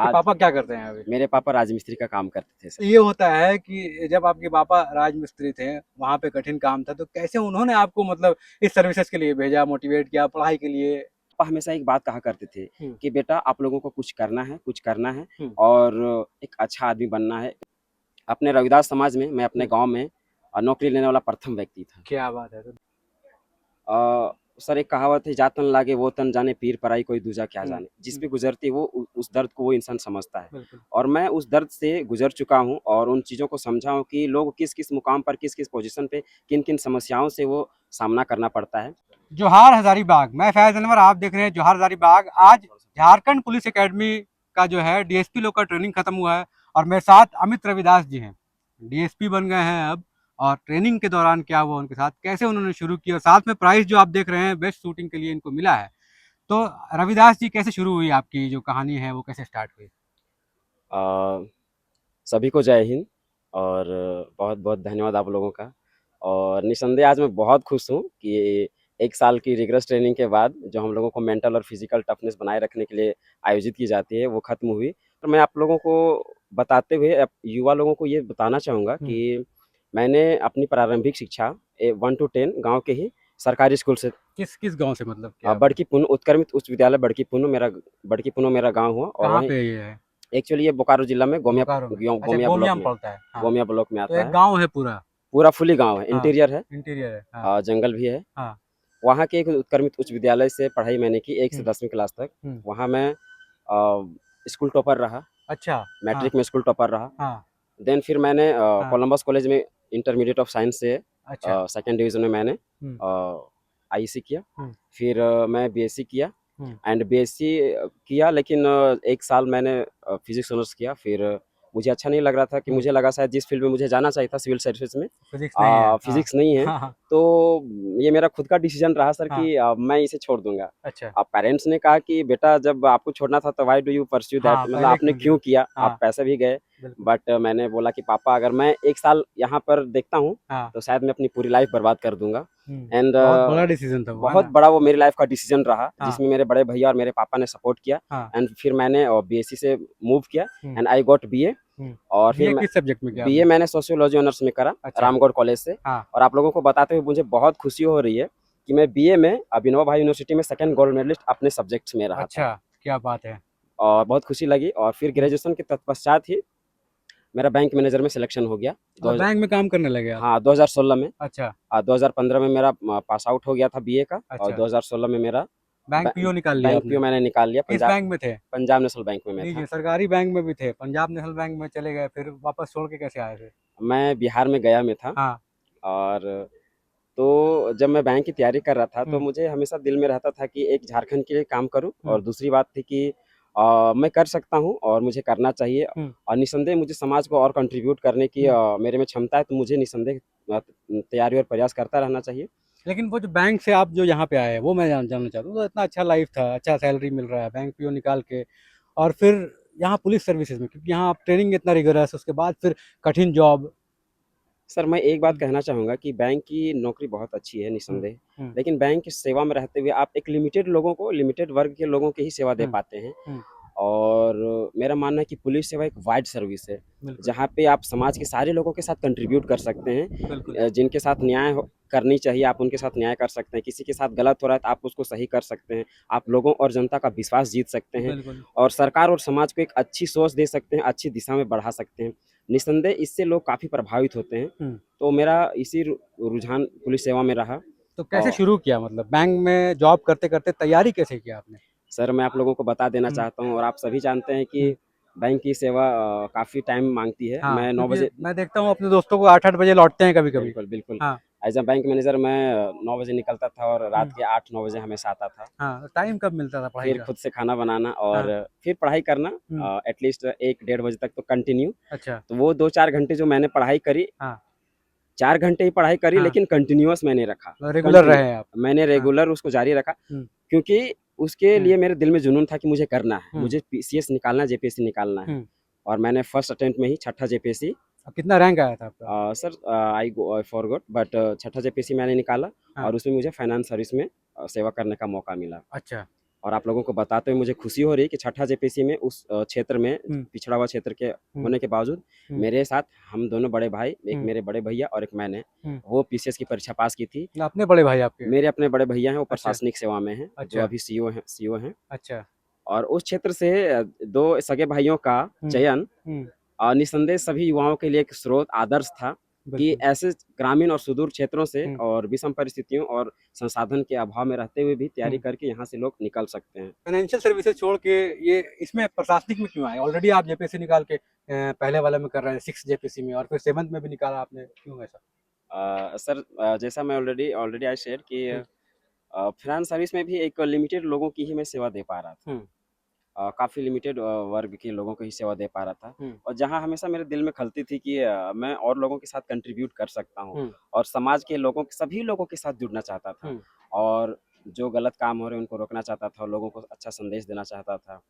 कि आज पापा क्या करते हैं अभी? मेरे पापा राजमिस्त्री का काम करते थे सर। ये होता है कि जब आपके पापा राजमिस्त्री थे, वहाँ पे कठिन काम था, तो कैसे उन्होंने आपको मतलब इस सर्विसेज़ के लिए भेजा, मोटिवेट किया पढ़ाई के लिए? पापा हमेशा एक बात कहा करते थे हुँ, कि बेटा आप लोगों को कुछ करना है हुँ, और एक अच्छा आदमी बनना है। अपने रविदास समाज में मैं अपने हुँ। गाँव में नौकरी लेने वाला प्रथम व्यक्ति था। क्या बात है! तो सर एक कहावत है, "जा तन लागे वो तन जाने, पीर पराई कोई दूजा क्या हुँ, जाने।" जिस हुँ, पे गुज़रती है वो उस दर्द को वो इंसान समझता है। बिल्कुल। और मैं उस दर्द से गुज़र चुका हूँ और उन चीज़ों को समझा हूँ कि लोग किस-किस मुकाम पर, किस-किस पोज़ीशन पे, किन-किन समस्याओं से वो सामना करना पड़ता है। जोहार हज़ारीबाग, मैं फैज़ अनवर, आप देख रहे हैं जोहार हज़ारीबाग। आज झारखंड पुलिस एकेडमी का जो है डीएसपी लोग का ट्रेनिंग खत्म हुआ है और मेरे साथ अमित रविदास जी हैं। डीएसपी बन गए हैं अब, और ट्रेनिंग के दौरान क्या हुआ उनके साथ, कैसे उन्होंने शुरू किया, और साथ में प्राइज़ जो आप देख रहे हैं बेस्ट शूटिंग के लिए इनको मिला है। तो रविदास जी, कैसे शुरू हुई आपकी जो कहानी है, वो कैसे स्टार्ट हुई? अ, सभी को जय हिंद और बहुत-बहुत धन्यवाद आप लोगों का। और निस्संदेह आज मैं बहुत खुश हूँ कि 1 साल की रिगरस ट्रेनिंग के बाद जो हम लोगों को मेंटल और फिज़िकल टफ़नेस बनाए रखने के लिए आयोजित की जाती है, वो ख़त्म हुई। तो मैं आप लोगों को बताते हुए युवा लोगों को ये बताना चाहूँगा हुँ। कि मैंने अपनी प्रारंभिक शिक्षा 1 टू 10 गाँव के ही सरकारी स्कूल से किस गाँव से, मतलब क्या? बड़की पुन उत्क्रमित उच्च विद्यालय बड़की पुनो मेरा गाँव हुआ और कहाँ वहीं पे ये है? एक्चुअली ये बोकारो जिला में बोकारो में? अच्छा, गोमिया ब्लॉक गोमिया में में पड़ता है। हाँ, गोमिया ब्लॉक में तो आता एक है। गाँव है पूरा। पूरा फुली गाँव है, हाँ, इंटीरियर है, इंटीरियर है। हाँ, जंगल भी है। हाँ। वहाँ के एक उत्क्रमित उच्च विद्यालय से पढ़ाई मैंने की 1 से हुँ, 10वीं क्लास तक। हुँ। वहाँ मैं स्कूल टॉपर रहा, अच्छा, हाँ, मैट्रिक में स्कूल टॉपर रहा। हाँ, देन फिर मैंने हाँ। कोलंबस कॉलेज में इंटरमीडिएट ऑफ साइंस से अच्छा। सेकंड डिवीज़न में मैंने हुँ, आईईसी किया। हुँ, फिर मैं बीएससी किया हुँ। एंड बीएससी किया, लेकिन 1 साल मैंने फिज़िक्स ऑनर्स किया। फिर मुझे अच्छा नहीं लग रहा था कि हुँ। मुझे लगा शायद जिस फ़ील्ड में मुझे जाना चाहिए था सिविल सर्विसेज़ में फिज़िक्स नहीं है। हाँ। फिज़िक्स नहीं है। हाँ, हाँ, तो ये मेरा खुद का डिसीज़न रहा सर हाँ। कि मैं इसे छोड़ दूँगा। अच्छा। अब पेरेंट्स ने कहा कि बेटा जब आपको छोड़ना था तो why do you pursue that, हाँ, मतलब पहले आपने क्यों किया? क्यों किया? आप हाँ, पैसे भी गए। बिल्कुल। बट मैंने बोला कि पापा अगर मैं 1 साल यहाँ पर देखता हूँ, हाँ। तो शायद मैं अपनी पूरी लाइफ़ बर्बाद कर दूँगा। हुँ। एंड बहुत बड़ा डिसीज़न था वो, है बहुत ना? बड़ा वो मेरी लाइफ़ का डिसीज़न रहा, हाँ, जिसमें मेरे बड़े भैया और मेरे पापा ने सपोर्ट किया। हाँ। एंड फिर मैंने बीएससी से मूव किया हुँ, एंड आई गॉट बीए। हुँ। और फिर बीए मैं किस सब्जेक्ट में किया बीए आपने? मैंने सोशियोलॉजी ऑनर्स में करा, अच्छा। रामगढ़ कॉलेज से। हाँ। और आप लोगों को बताते हुए मुझे बहुत खुशी हो रही है कि मैं बीए में विनोबा भावे यूनिवर्सिटी में सेकंड गोल्ड मेडलिस्ट अपने सब्जेक्ट्स में रहा था अच्छा, क्या बात है! और बहुत खुशी लगी। और फिर हुँ। ग्रेजुएशन के तत्पश्चात ही मेरा बैंक मैनेजर में सिलेक्शन हो गया। दो मतलब बैंक में काम करने लगे आप? हाँ, 2016 में। अच्छा, 2015 में मेरा पास आउट हो गया था बीए का और अच्छा। 2016 में मेरा बैंक पीओ निकाल लिया बैंक आपने? पीओ मैंने निकाल लिया। किस बैंक में थे? पंजाब नेशनल बैंक में मैं था। दीजिए, सरकारी बैंक में भी थे, पंजाब नेशनल बैंक में चले गए, फिर वापस छोड़ के कैसे आए फिर? मैं बिहार में गया में था। हाँ। और तो जब मैं बैंक की तैयारी कर रहा था तो हुँ, मुझे हमेशा दिल में रहता था कि एक झारखंड के लिए काम करूं, हुँ, और दूसरी बात थी कि मैं कर सकता हूं और मुझे करना चाहिए। हुँ, और निसंदेह मुझे समाज को और कंट्रीब्यूट करने की हुँ। मेरे में क्षमता है, तो मुझे निसंदेह तैयारी और प्रयास करता रहना चाहिए। लेकिन वो जो बैंक से आप जो यहाँ पे आए, वो मैं जानना चाहता हूँ। तो इतना अच्छा लाइफ़ था, अच्छा सैलरी मिल रहा है, बैंक पीओ निकाल के, और फिर यहाँ पुलिस सर्विसेज़ में, क्योंकि यहाँ आप ट्रेनिंग इतना रिगरस, उसके बाद फिर कठिन जॉब। सर मैं एक बात हुँ, कहना चाहूँगा कि बैंक की नौकरी बहुत अच्छी है हुँ, निसंदेह, हुँ, लेकिन बैंक की सेवा में रहते हुए आप एक लिमिटेड लोगों को, लिमिटेड वर्ग के लोगों की ही सेवा दे हुँ, पाते हैं। हुँ, और मेरा मानना है कि पुलिस सेवा एक वाइड सर्विस है, बिल्कुल, जहाँ पे आप समाज के सारे लोगों के साथ कंट्रीब्यूट कर सकते हैं। बिल्कुल, जिनके साथ करनी चाहिए आप उनके साथ न्याय कर सकते हैं, किसी के साथ गलत हो रहा है तो आप उसको सही कर सकते हैं, आप लोगों और जनता का विश्वास जीत सकते हैं बिल्कुल। और सरकार और समाज को एक अच्छी सोच दे सकते हैं, अच्छी दिशा में बढ़ा सकते हैं। निसंदेह इससे लोग काफ़ी प्रभावित होते हैं। हुँ। तो मेरा इसी रुझान पुलिस सेवा में रहा। तो कैसे और शुरू किया, मतलब बैंक में जॉब करते-करते तैयारी कैसे किया आपने? सर मैं आप लोगों को बता देना हुँ, चाहता हूँ और आप सभी जानते हैं कि हुँ। बैंक की सेवा काफ़ी टाइम माँगती है। हाँ, मैं 9 क्योंकि बजे मैं देखता हूँ अपने दोस्तों को 8-8 बजे लौटते हैं कभी-कभी। बिल्कुल, बिल्कुल। हाँ, एज़ अ बैंक मैनेजर मैं 9 बजे निकलता था और हुँ, रात के 8-9 बजे हमेशा आता था। हाँ, तो टाइम कब मिलता था पढ़ाई फिर का? खुद से खाना बनाना और हाँ, फिर पढ़ाई करना हुँ, एटलीस्ट 1 डेढ़ बजे तक तो कंटिन्यू। अच्छा, तो वो 2-4 घंटे जो मैंने पढ़ाई करी, हाँ, 4 घंटे ही पढ़ाई करी हाँ, लेकिन कंटिन्यूअस मैंने रखा। मतलब रेगुलर कंटिन्यू रहे हैं आप। मैंने हाँ, रेगुलर उसको जारी रखा, हुँ, क्योंकि उसके हुँ, लिए मेरे दिल में जुनून था कि मुझे करना है। हुँ, मुझे पीसीएस निकालना है, जेपीएससी निकालना है। हुँ। और मैंने फर्स्ट अटेम्प्ट में ही छठा जेपीएससी कितना रैंक आया था आपका? सर आई फॉरगॉट बट छठा जेपीएससी मैंने निकाला हाँ, और उसमें मुझे फाइनेंस सर्विस में सेवा करने का मौका मिला। अच्छा। और आप लोगों को बताते हुए मुझे खुशी हो रही है कि छठा जेपीसी में उस क्षेत्र में पिछड़ा हुआ क्षेत्र के होने के बावजूद मेरे साथ हम दोनों बड़े भाई, एक मेरे बड़े भैया और एक मैंने, वो पीसीएस की परीक्षा पास की थी। अपने बड़े भाई आपके? मेरे अपने बड़े भैया हैं, वो अच्छा। प्रशासनिक सेवा में हैं, जो अच्छा। अभी सीओ हैं। अच्छा। और उस क्षेत्र से 2 सगे भाइयों का चयन निसंदेह सभी युवाओं के लिए एक स्रोत आदर्श था कि बिल्कुल। ऐसे ग्रामीण और सुदूर क्षेत्रों से और विषम परिस्थितियों और संसाधन के अभाव में रहते हुए भी तैयारी करके यहाँ से लोग निकल सकते हैं। फाइनेंशियल सर्विसेज छोड़ के ये इसमें प्रशासनिक में क्यों आए? ऑलरेडी आप जेपीएससी निकाल के पहले वाले में कर रहे हैं 6 जेपीएससी में, और फिर 7th में भी निकाला आपने, क्यों ऐसा? सर, जैसा मैं ऑलरेडी आई शेयर कि फाइनेंस सर्विस में भी एक लिमिटेड लोगों की ही मैं सेवा दे पा रहा था। काफ़ी लिमिटेड वर्ग के लोगों को ही सेवा दे पा रहा था, और जहाँ हमेशा मेरे दिल में खलती थी कि मैं और लोगों के साथ कंट्रीब्यूट कर सकता हूँ और समाज के लोगों सभी लोगों के साथ जुड़ना चाहता था, और जो गलत काम हो रहे हैं उनको रोकना चाहता था, और लोगों को अच्छा संदेश देना चाहता था।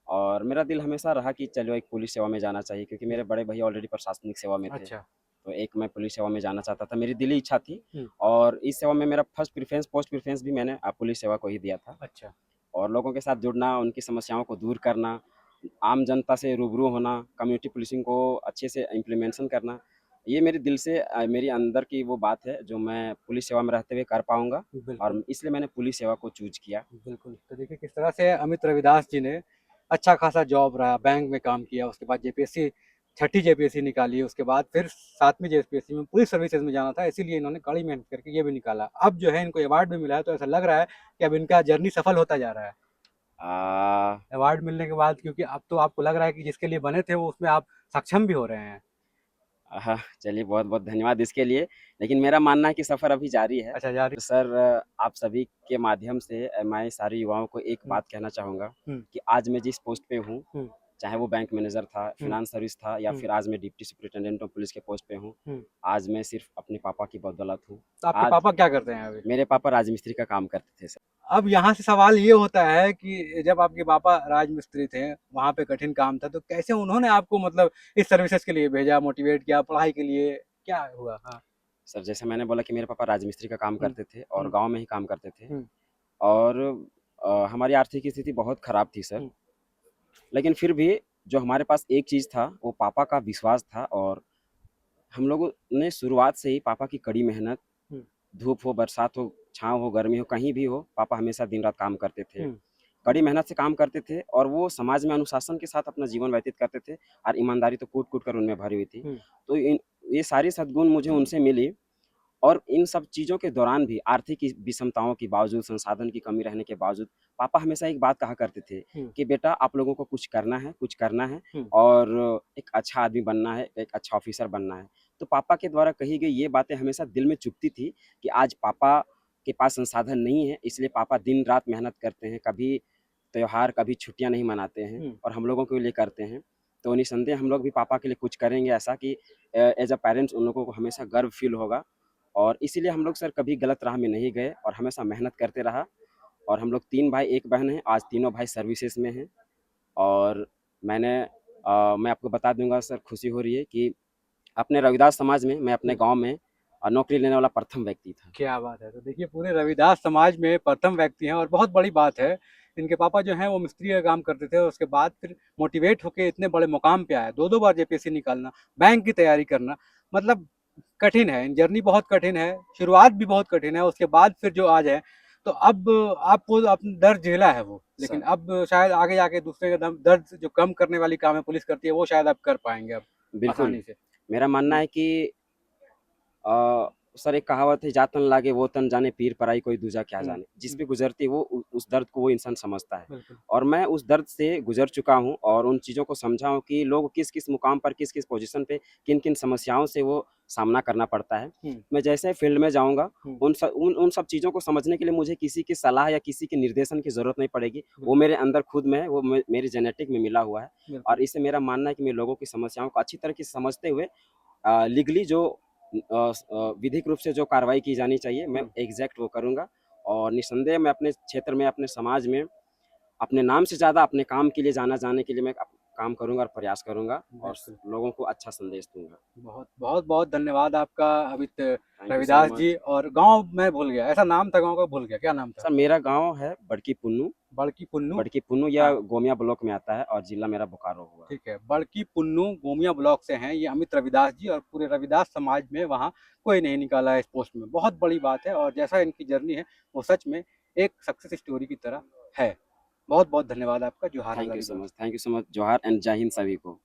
और मेरा दिल हमेशा रहा कि चलो एक पुलिस सेवा में जाना चाहिए, क्योंकि मेरे बड़े भैया ऑलरेडी प्रशासनिक सेवा में थे। अच्छा। तो एक मैं पुलिस सेवा में जाना चाहता था, मेरी दिली इच्छा थी, और इस सेवा में मेरा फर्स्ट प्रेफरेंस, पोस्ट प्रेफरेंस भी मैंने पुलिस सेवा को ही दिया था। अच्छा। और लोगों के साथ जुड़ना, उनकी समस्याओं को दूर करना, आम जनता से रूबरू होना, कम्युनिटी पुलिसिंग को अच्छे से इम्प्लीमेंशन करना, ये मेरे दिल से मेरी अंदर की वो बात है जो मैं पुलिस सेवा में रहते हुए कर पाऊँगा, और इसलिए मैंने पुलिस सेवा को चूज़ किया। बिल्कुल। तो देखिए किस तरह से अमित रविदास जी ने अच्छा खासा जॉब रहा, बैंक में काम किया, उसके बाद जेपीएससी, छठी जेपीएससी निकाली, उसके बाद फिर 7वीं जेपीएससी में पुलिस सर्विसेज में जाना था, इसीलिए इन्होंने कड़ी मेहनत करके ये भी निकाला। अब जो है इनको अवार्ड भी मिला है, तो ऐसा लग रहा है कि अब इनका जर्नी सफल होता जा रहा है अवार्ड मिलने के बाद, क्योंकि अब तो आपको लग रहा है कि जिसके लिए बने थे वो उसमें आप सक्षम भी हो रहे हैं। हाँ, चलिए बहुत-बहुत धन्यवाद इसके लिए, लेकिन मेरा मानना है कि सफ़र अभी जारी है। अच्छा, जारी। तो सर, आप सभी के माध्यम से मैं सारे युवाओं को एक बात कहना चाहूँगा कि आज मैं जिस पोस्ट पे हूँ, चाहे वो बैंक मैनेजर था, फाइनेंस सर्विस था, या फिर आज मैं डिप्टी सुपरिटेंडेंट ऑफ पुलिस के पोस्ट पे हूँ, आज मैं सिर्फ अपने पापा की बदौलत हूँ। तो आपके आज पापा क्या करते हैं अभी? मेरे पापा राजमिस्त्री का काम करते थे सर। अब यहाँ से सवाल ये होता है कि जब आपके पापा राजमिस्त्री थे, वहाँ पे कठिन काम था, तो कैसे उन्होंने आपको मतलब इस सर्विसेज के लिए भेजा, मोटिवेट किया, पढ़ाई के लिए, क्या हुआ? हाँ। सर, जैसे मैंने बोला कि मेरे पापा राजमिस्त्री का काम करते थे और गाँव में ही काम करते थे, हुँ। और हमारी आर्थिक स्थिति बहुत खराब थी सर। लेकिन फिर भी जो हमारे पास एक चीज़ था, वो पापा का विश्वास था, और हम लोगों ने शुरुआत से ही पापा की कड़ी मेहनत, धूप हो, बरसात हो, छाँव हो, गर्मी हो, कहीं भी हो, पापा हमेशा दिन-रात काम करते थे। कड़ी मेहनत से काम करते थे, और वो समाज में अनुशासन के साथ अपना जीवन व्यतीत करते थे, और ईमानदारी तो कूट-कूट कर उनमें भरी हुई थी। तो ये सारी सद्गुण मुझे उनसे मिली, और इन सब चीज़ों के दौरान भी आर्थिक विषमताओं के बावजूद, संसाधन की कमी रहने के बावजूद, पापा हमेशा एक बात कहा करते थे कि बेटा, आप लोगों को कुछ करना है, और एक अच्छा आदमी बनना है, एक अच्छा ऑफिसर बनना है। तो पापा के द्वारा कही गई ये बातें हमेशा दिल में चुभती थी कि आज पापा के पास संसाधन नहीं है, इसलिए पापा दिन-रात मेहनत करते हैं, कभी त्योहार, कभी छुट्टियाँ नहीं मनाते हैं, और हम लोगों के लिए करते हैं। तो निसंदेह हम लोग भी पापा के लिए कुछ करेंगे ऐसा कि एज़ अ पेरेंट्स उन लोगों को हमेशा गर्व फ़ील होगा, और इसीलिए हम लोग सर कभी गलत राह में नहीं गए, और हमेशा मेहनत करते रहा। और हम लोग 3 भाई 1 बहन हैं, आज तीनों भाई सर्विसेज़ में हैं, और मैं आपको बता दूँगा सर, खुशी हो रही है कि अपने रविदास समाज में, मैं अपने गाँव में नौकरी लेने वाला प्रथम व्यक्ति था। क्या बात है! तो देखिए पूरे रविदास समाज में प्रथम व्यक्ति हैं, और बहुत बड़ी बात है। इनके पापा जो हैं वो मिस्त्री का काम करते थे, और उसके बाद फिर मोटिवेट होके इतने बड़े मुकाम पे आए। 2-2 बार जेपीएससी निकालना, बैंक की तैयारी करना, मतलब कठिन है, जर्नी बहुत कठिन है, शुरुआत भी बहुत कठिन है, उसके बाद फिर जो आज है, तो अब आपको अपना दर्द झेला है वो, लेकिन अब शायद आगे जाके दूसरे का दर्द जो कम करने वाली काम है पुलिस करती है, वो शायद आप कर पाएँगे अब बिल्कुल, आसानी से। मेरा मानना है कि सर, एक कहावत है, "जातन लागे वो तन जाने, पीर पराई कोई दूजा क्या जाने।" जिस पे गुज़रती है वो उस दर्द को वो इंसान समझता है। बिल्कुल। और मैं उस दर्द से गुज़र चुका हूँ, और उन चीज़ों को समझा हूँ कि लोग किस-किस मुकाम पर, किस-किस पोज़ीशन पे, किन-किन समस्याओं से वो सामना करना पड़ता है। मैं जैसे फील्ड में जाऊँगा, उन सब चीज़ों को समझने के लिए मुझे किसी की सलाह या किसी के निर्देशन की ज़रूरत नहीं पड़ेगी। वो मेरे अंदर खुद में है, वो मेरे जेनेटिक में मिला हुआ है, और इससे मेरा मानना है कि मैं लोगों की समस्याओं को अच्छी तरीके से समझते हुए लीगली जो विधिक रूप से जो कार्रवाई की जानी चाहिए, मैं एग्ज़ैक्ट वो करूँगा, और निस्संदेह मैं अपने क्षेत्र में, अपने समाज में, अपने नाम से ज़्यादा अपने काम के लिए जाना जाने के लिए मैं काम करूँगा और प्रयास करूँगा, और लोगों को अच्छा संदेश दूँगा। बहुत धन्यवाद आपका Amit thank you so Ravidas ji. Much. और गाँव मैं भूल गया, ऐसा नाम था गाँव का, भूल गया, क्या नाम था? सर, मेरा गाँव है बड़की पुन्नू, बड़की पुन्नू। बड़की पुन्नू या हाँ। गोमिया ब्लॉक में आता है और जिला मेरा बोकारो हुआ। ठीक है, बड़की पुन्नू गोमिया ब्लॉक से हैं ये अमित रविदास जी, और पूरे रविदास समाज में वहाँ कोई नहीं निकाला है इस पोस्ट में। बहुत बड़ी बात है, और जैसा इनकी जर्नी है वो सच में एक सक्सेस स्टोरी की तरह है। बहुत बहुत धन्यवाद आपका। जोहार thank you Hazaribagh. So much, thank you so much. जोहार एंड जय हिंद सभी को।